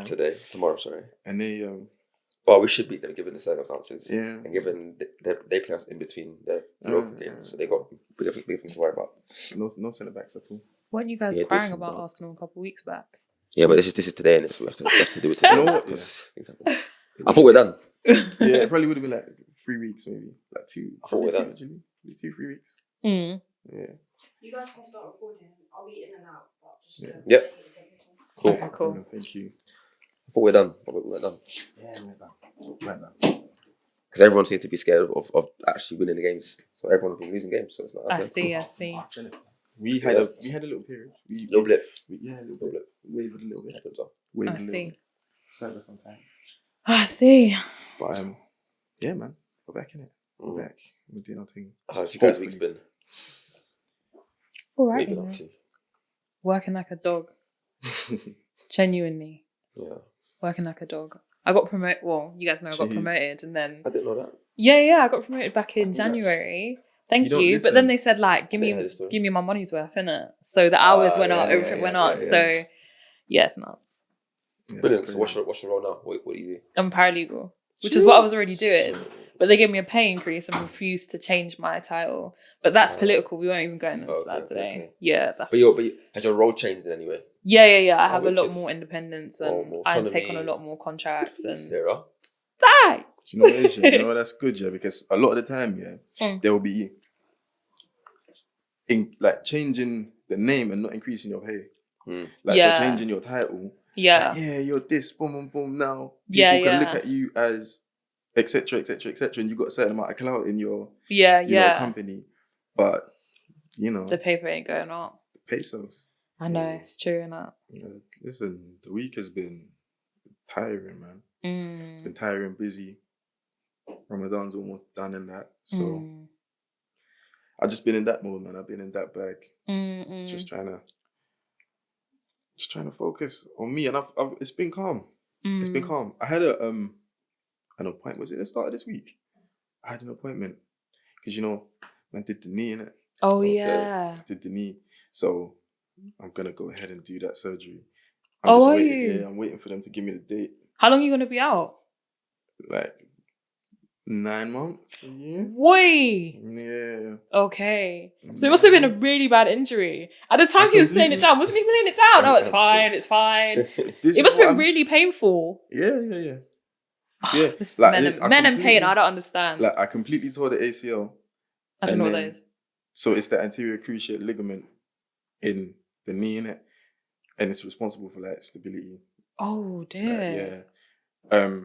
today, tomorrow, sorry. And they well, we should beat them given the circumstances. Yeah. And given they play us in between the Europa games, so they got bigger things to worry about. no centre backs at all. Weren't you guys crying about Arsenal a couple of weeks back? Yeah, but this is today, and we have to do it today. You know what? I thought we're done. Yeah, it probably would have been like 3 weeks, maybe like 2. I thought we're done. Actually, 2-3 weeks. Mm. Yeah. You guys can start recording. I'll be in and out, but just Yep. Cool. Okay, cool. No, thank you. I thought we're done. We're done. Yeah, we're done. Because everyone seems to be scared of actually winning the games. So everyone's been losing games. So it's like, okay, I see. We had a little period. Little blip. Yeah, a little blip. Wavered a little bit. Happens off. I see. Sadder sometimes. I see. But yeah, man, we're back in it. We're back. We're doing our thing. How's your guys' week's been? All What right. have you been up to? Working like a dog. Genuinely. Yeah. Working like a dog. I got promoted. Well, you guys know I got Jeez. promoted, and then I didn't know that. yeah, I got promoted back in Congrats. January. Thank You don't you. listen. But then they said like, give Yeah, this story. me my money's worth, innit? So the hours went up, everything went up. yeah. So yeah, it's nuts. Yeah, Brilliant. that's So what's your role now? What do you do? I'm paralegal, which is what I was already doing. But they gave me a pay increase and refused to change my title. But that's political. We won't even go into that today. Okay. Yeah, that's. But has your role changed in any way? Yeah. I have a lot wicked. more independence and More I take on a autonomy. lot more contracts and. Sarah. Thanks. Do you know what it is? Yeah? You know what, that's good, yeah, because a lot of the time, Mm. there will be changing the name and not increasing your pay. Yeah. So changing your title. Yeah. Like, yeah, you're this, boom, boom, boom. Now Yeah, people can yeah. look at you as etc., and you've got a certain amount of clout in your Yeah. you know, company, but you know The paper ain't going up. pesos. I know, it's true, innit? Listen, the week has been tiring, man. It's been Mm. tiring, busy. Ramadan's almost done and that, so I've just been in that mode, man. I've been in that bag, just trying to focus on me, and I've it's been calm. It's been calm. I had an appointment. Was it the start of this week? I had an appointment because man did the knee, innit? Oh, Okay. yeah. Did the knee, so I'm gonna go ahead and do that surgery. Oh, are waiting. you? Yeah, I'm waiting for them to give me the date. How long are you going to be out? Like 9 months, a year. Wait. Yeah. Okay. So it must have been a really bad injury. At the time he was playing it down, wasn't he playing it down? No, it's fine. It's fine. This It must is have what been really painful. Yeah. Yeah. This Like, men I and pain, completely- I don't understand. Like I completely tore the ACL. I don't and know what then- those. So it's the anterior cruciate ligament in the knee, innit? And it's responsible for like stability. Oh, dear. Yeah.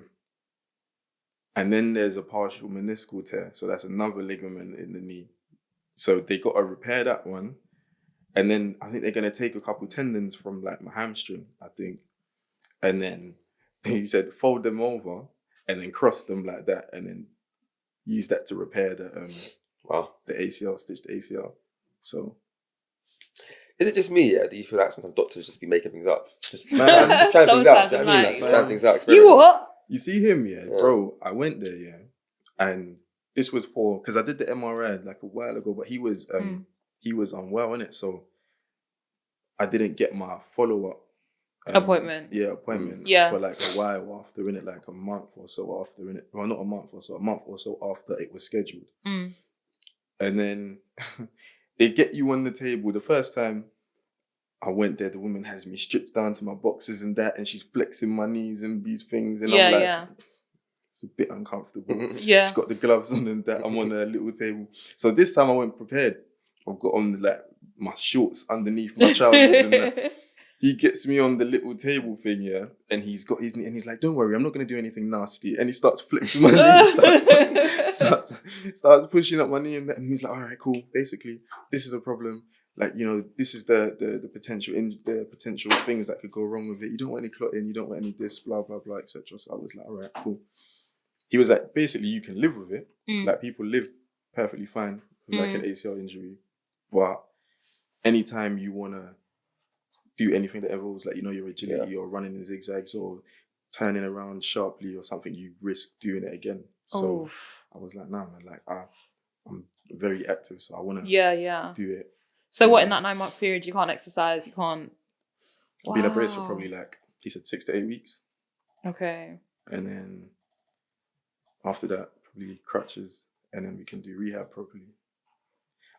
And then there's a partial meniscal tear. So that's another ligament in the knee. So they got to repair that one. And then I think they're going to take a couple tendons from like my hamstring, I think. And then he said, fold them over and then cross them like that. And then use that to repair the Wow. the ACL, stitch the ACL. So Is it just me? Yeah. Do you feel like sometimes doctors just be making things up? Just Man, just trying things out. Sometimes Do you know what I mean? I'm Like, trying things out. You Experiment. what? you see him, yeah, Yeah. bro. I went there, yeah, and this was because I did the MRI like a while ago, but he was unwell, innit? So I didn't get my follow up Appointment. Yeah, appointment. Yeah. For like a while after, innit, like a month or so after, innit. Well, not a month or so after it was scheduled. Mm. And then they get you on the table. The first time I went there, the woman has me stripped down to my boxes and that, and she's flexing my knees and these things. And I'm like, Yeah. it's a bit uncomfortable. Yeah. She's got the gloves on and that. I'm on a little table. So this time I went prepared. I've got on like my shorts underneath my trousers and that. He gets me on the little table thing, yeah, and he's got his knee, and he's like, "Don't worry, I'm not gonna do anything nasty." And he starts flexing my knee, starts pushing up my knee, and he's like, "All right, cool. Basically, this is a problem. Like, this is the potential things that could go wrong with it. You don't want any clotting, you don't want any this, blah blah blah, etc." So I was like, "All right, cool." He was like, "Basically, you can live with it. Like, people live perfectly fine with like an ACL injury, but anytime you wanna do anything that involves like your agility or running in zigzags or turning around sharply or something, you risk doing it again." So I was like, "Nah, man, like I'm very active, so I want to do it." So what, in that 9-month period, you can't exercise, you can't... Being a brace for probably like, he said 6 to 8 weeks. Okay. And then after that, probably crutches, and then we can do rehab properly.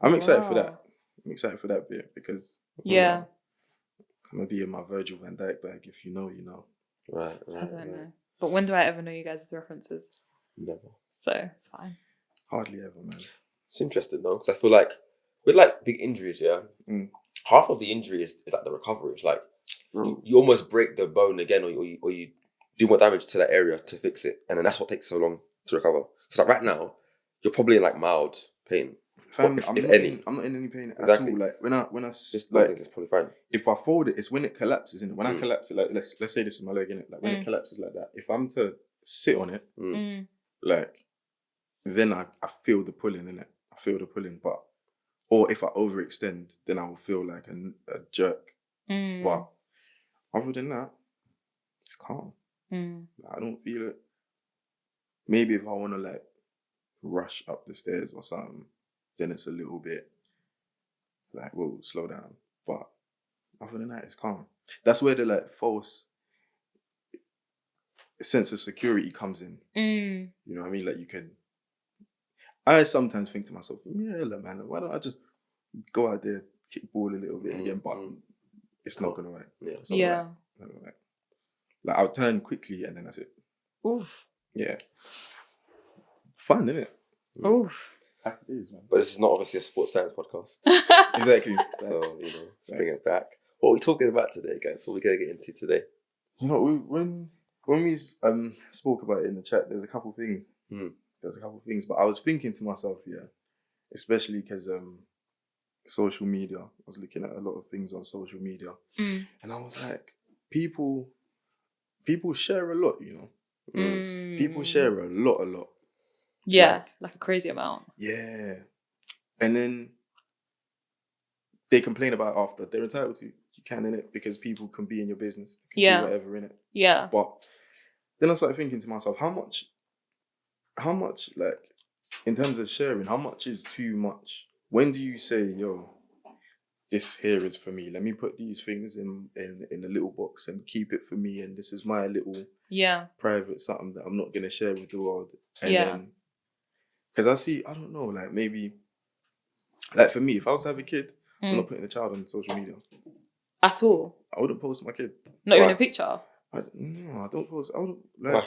I'm excited for that. Wow. I'm excited for that bit because Yeah. I'm gonna be in my Virgil van Dijk bag. If you know, you know. Right. I don't know. But when do I ever know you guys' references? Never. So it's fine. Hardly ever, man. It's interesting though, because I feel like with like big injuries, yeah, half of the injury is like the recovery. It's like you almost break the bone again, or you do more damage to that area to fix it, and then that's what takes so long to recover. Because like right now, you're probably in like mild pain. Fam, If I'm any. not in any pain Exactly. at all. Like when I Just like, like, it's probably fine. if I fold it, it's when it collapses, innit? When I collapse it, like let's say this is my leg, innit? Like when it collapses like that, if I'm to sit on it, like then I feel the pulling, innit? I feel the pulling, but or if I overextend, then I will feel like a jerk. But other than that, it's calm. Like, I don't feel it. Maybe if I want to like rush up the stairs or something, then it's a little bit like, whoa, slow down. But other than that, it's calm. That's where the like false sense of security comes in. You know what I mean? Like I sometimes think to myself, yeah, look, man, why don't I just go out there, kick the ball a little bit again? But it's not gonna work. Yeah. It's not gonna work. Like I'll turn quickly and then that's it. Oof. Yeah. Fun, isn't it? Oof. Happy days, man. But this is not obviously a sports science podcast, Exactly. so let's bring it back. What are we talking about today, guys? What are we gonna get into today? You know, when we spoke about it in the chat, there's a couple things. But I was thinking to myself, yeah, especially because social media. I was looking at a lot of things on social media, and I was like, people share a lot, you know. People share a lot. Yeah, like a crazy amount. Yeah, and then they complain about it after. They're entitled to. You can, in it, because people can be in your business. They can do whatever in it. Yeah. But then I started thinking to myself, how much, like, in terms of sharing, how much is too much? When do you say, yo, this here is for me. Let me put these things in a little box and keep it for me. And this is my little private something that I'm not going to share with the world. And then, because I don't know, like maybe, like for me, if I was to have a kid, I'm not putting a child on social media. At all? I wouldn't post my kid. Not even a picture? No, I don't post. I don't like.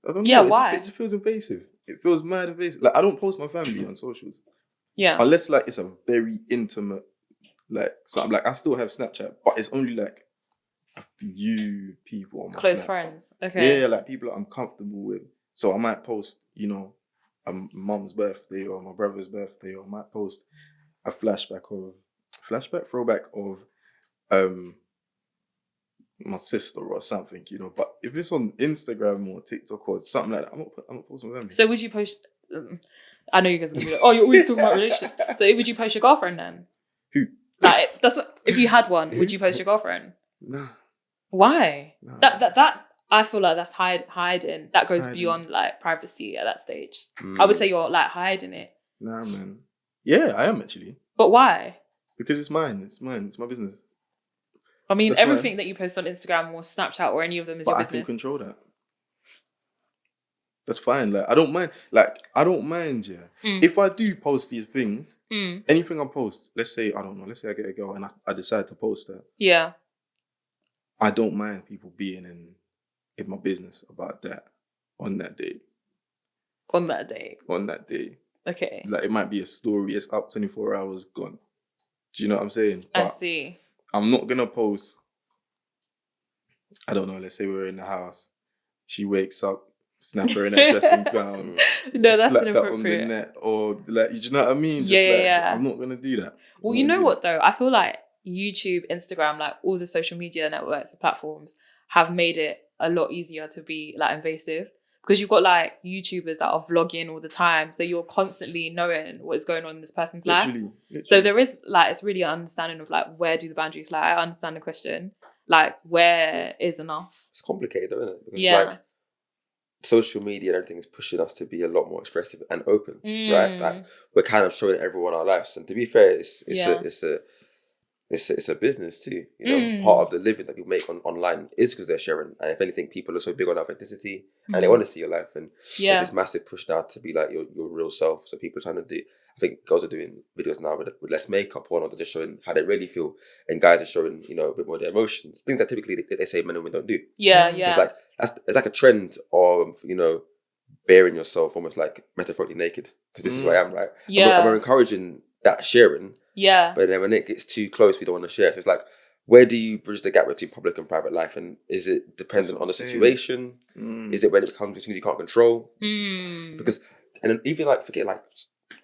I don't know. Yeah, why? It just feels invasive. It feels mad invasive. Like I don't post my family on socials. Yeah. Unless like it's a very intimate, like something. Like I still have Snapchat, but it's only like a few people on my close Snap. friends. Okay. Yeah, like people that I'm comfortable with. So I might post, you know, a mum's birthday or my brother's birthday, or I might post a throwback of my sister or something, you know. But if it's on Instagram or TikTok or something like that, I'm not posting with them. So would you post? I know you guys are gonna be like, oh, you're always talking about relationships. So would you post your girlfriend then? Who? Like that's what, if you had one, would you post your girlfriend? Nah. Why? Nah. That I feel like that's hiding. That goes beyond like privacy at that stage. I would say you're like hiding it. Nah, man. Yeah, I am actually. But why? Because it's mine. It's mine. It's my business. I mean, That's everything fine. that you post on Instagram or Snapchat or any of them is But your I business. can control that. That's fine. Like I don't mind. Yeah. If I do post these things, anything I post, let's say let's say I get a girl and I decide to post her. Yeah. I don't mind people being in my business about that on that day. On that day. On that day. Okay. Like it might be a story. It's up 24 hours gone. Do you know what I'm saying? I But see. I'm not gonna post. I don't know. Let's say we're in the house. She wakes up, snap her in a dressing gown. No, that's slap that on the inappropriate. net, or like, you know what I mean? Yeah. I'm not gonna do that. Well, you know what though? I feel like YouTube, Instagram, like all the social media networks and platforms have made it a lot easier to be like invasive, because you've got like YouTubers that are vlogging all the time, so you're constantly knowing what is going on in this person's life. Literally. So there is like, it's really an understanding of like, where do the boundaries lie? I understand the question, like where is enough? It's complicated, though, isn't it? Because like social media and everything is pushing us to be a lot more expressive and open, right? Like we're kind of showing everyone our lives, and to be fair, it's it's a business too. You know, part of the living that people make online is because they're sharing. And if anything, people are so big on authenticity and they want to see your life. And there's this massive push now to be like your real self. So people are trying to do. I think girls are doing videos now with less makeup on, or they're just showing how they really feel, and guys are showing, you know, a bit more of their emotions, things that typically they say men and women don't do. Yeah, So it's like it's like a trend of, you know, bearing yourself almost like metaphorically naked, because this is who I am, right? Yeah. And we're encouraging that sharing. Yeah. But then when it gets too close, we don't want to share. So it's like, where do you bridge the gap between public and private life? And is it dependent on the situation? Is it when it becomes something you can't control? Because, and then even like, forget like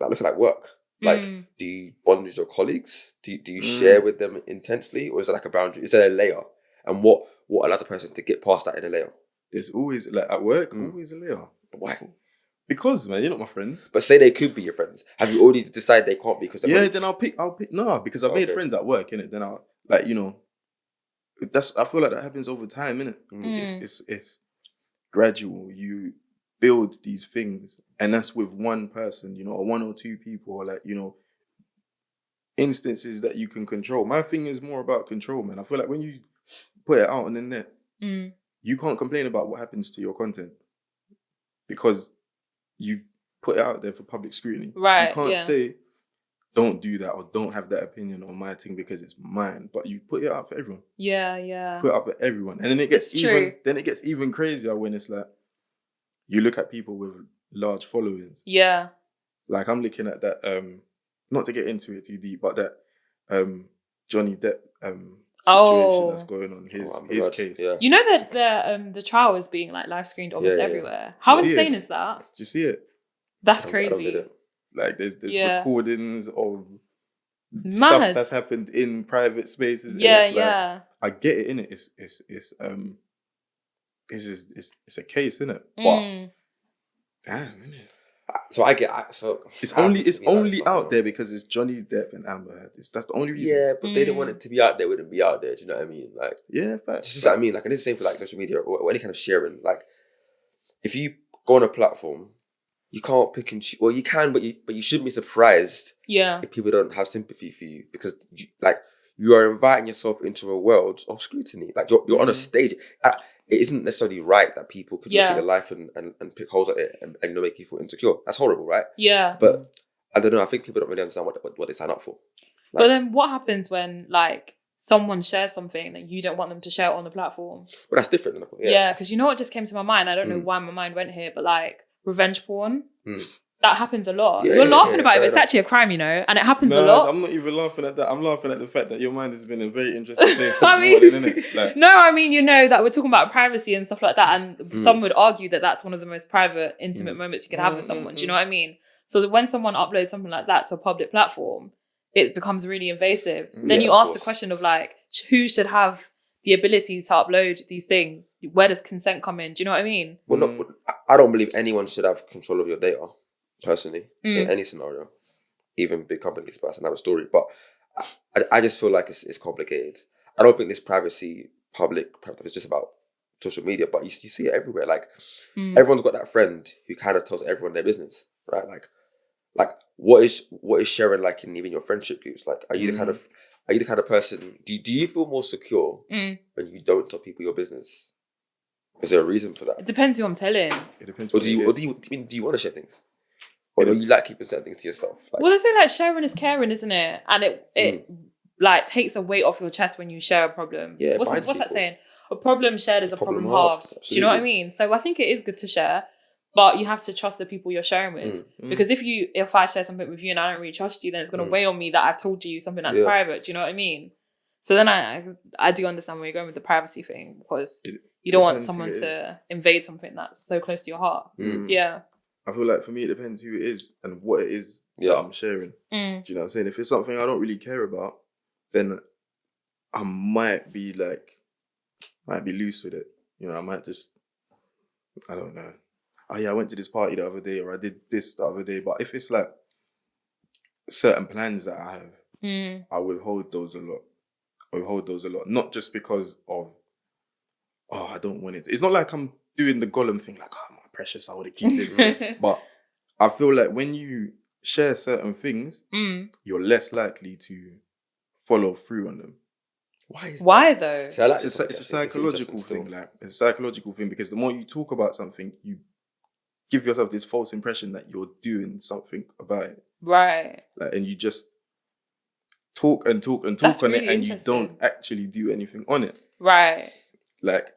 look at like work. Like, do you bond with your colleagues? Do you share with them intensely? Or is it like a boundary? Is there a layer? And what allows a person to get past that in a layer? There's always, like at work, always a layer. But why? Because, man, you're not my friends. But say they could be your friends. Have you already decided they can't be because they're then I'll pick, no, because I've made friends at work, innit? Then I'll, like, you know, I feel like that happens over time, innit? It's gradual. You build these things, and that's with one person, you know, or one or two people, or like, you know, instances that you can control. My thing is more about control, man. I feel like when you put it out on the net, you can't complain about what happens to your content because you've put it out there for public scrutiny. Right. You can't say, don't do that or don't have that opinion on my thing because it's mine. But you put it out for everyone. Yeah, yeah. Put it out for everyone. And then it gets even crazier when it's like, you look at people with large followings. Yeah. Like I'm looking at that, not to get into it too deep, but that Johnny Depp situation that's going on, his case. Yeah. You know that the trial is being like live screened almost everywhere. How insane is that? Do you see it? That's crazy. Like there's recordings of stuff that's happened in private spaces. Yeah, and like, I get it, innit? It's a case, innit? But damn, innit? So I get it's only out there because it's Johnny Depp and Amber Heard. That's the only reason. Yeah, but they didn't want it to be out there. Wouldn't be out there. Do you know what I mean? Like, yeah, facts. This is what I mean. Like, and it's the same for like social media or any kind of sharing. Like, if you go on a platform, you can't pick and choose. Well, you can, but you shouldn't be surprised. If people don't have sympathy for you, because you are inviting yourself into a world of scrutiny. Like you're on a stage. It isn't necessarily right that people could look at your life and pick holes at it and make you feel insecure. That's horrible, right? Yeah. But I don't know. I think people don't really understand what they sign up for. Like, but then what happens when like someone shares something that you don't want them to share on the platform? Well, that's different. Yeah, because you know what just came to my mind? I don't know why my mind went here, but like revenge porn. That happens a lot. You're laughing about it, but it's actually a crime, you know, and it happens a lot. I'm not even laughing at that. I'm laughing at the fact that your mind has been a very interesting place. Like, no, I mean, you know, that we're talking about privacy and stuff like that, and some would argue that that's one of the most private, intimate moments you can have with someone. Do you know what I mean? So that when someone uploads something like that to a public platform, it becomes really invasive. Then you ask the question of like, who should have the ability to upload these things? Where does consent come in? Do you know what I mean? Well, I don't believe anyone should have control of your data. Personally, in any scenario, even big companies, but that's another story. But I just feel like it's complicated. I don't think this public is just about social media, but you see it everywhere. Like everyone's got that friend who kind of tells everyone their business, right? Like what is sharing like in even your friendship groups? Like, are you the kind of person? Do you feel more secure when you don't tell people your business? Is there a reason for that? It depends who I'm telling. It depends. Or do you want to share things? Or do you like keeping certain things to yourself? Like, well, they say like sharing is caring, isn't it? And it like takes a weight off your chest when you share a problem. Yeah, what's that saying? A problem shared is a problem halved. Do you know what I mean? So I think it is good to share, but you have to trust the people you're sharing with. Because if I share something with you and I don't really trust you, then it's going to weigh on me that I've told you something that's private. Do you know what I mean? So then I do understand where you're going with the privacy thing, because you don't want someone to invade something that's so close to your heart. Yeah. I feel like for me, it depends who it is and what it is that I'm sharing. Do you know what I'm saying? If it's something I don't really care about, then I might be loose with it. You know, I might just, I don't know. Oh yeah, I went to this party the other day, or I did this the other day. But if it's like certain plans that I have, I withhold those a lot. Not just because of, I don't want it. It's not like I'm doing the Gollum thing, like, oh, my precious, I would keep this. But I feel like when you share certain things, you're less likely to follow through on them. Why is Why though? that? So I like It's this a, one, it's a actually. psychological interesting thing. still. Like it's a psychological thing because the more you talk about something, you give yourself this false impression that you're doing something about it. Right. Like, and you just talk and talk and talk That's on really it, and you interesting. don't actually do anything on it. Right. Like,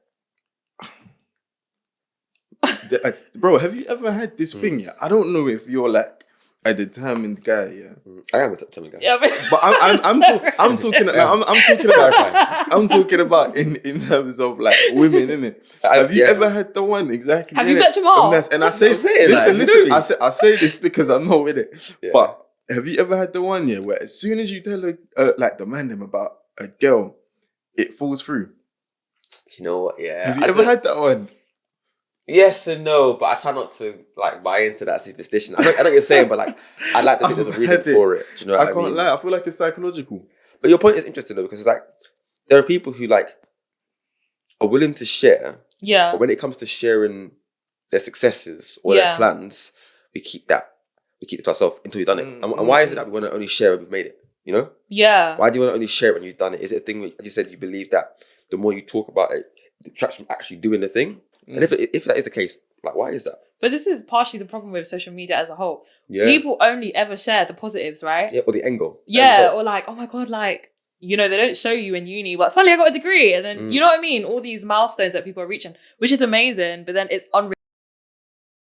bro, have you ever had this thing? Yeah, I don't know if you're like a determined guy. Yeah, I am a determined guy. Yeah, but I'm talking about I'm talking about in terms of like women, innit? Have you ever had the one exactly? Have you innit? met Jamal? And I say, I'm saying, listen, like, listen. literally. I say this because I know with it. Yeah. But have you ever had the one, yeah, where as soon as you tell like the man them about a girl, it falls through? You know what? Yeah. Have you ever had that one? Yes and no, but I try not to like buy into that superstition. I know what you're saying, but like I like to think there's a reason had it. for it. Do you know what I I can't mean? lie. I feel like it's psychological. But your point is interesting though, because it's like there are people who like are willing to share, Yeah. but when it comes to sharing their successes or Yeah. their plans, we keep it to ourselves until we've done it. And why is it that we want to only share when we've made it? You know? Yeah. Why do you want to only share it when you've done it? Is it a thing where, as you said, you believe that the more you talk about it, it detracts from actually doing the thing? And if that is the case, like, why is that? But this is partially the problem with social media as a whole. Yeah. People only ever share the positives, right? Yeah, or the end goal. Yeah, or like, oh my God, like, you know, they don't show you in uni, but suddenly I got a degree. And then, you know what I mean? All these milestones that people are reaching, which is amazing, but then it's unrealistic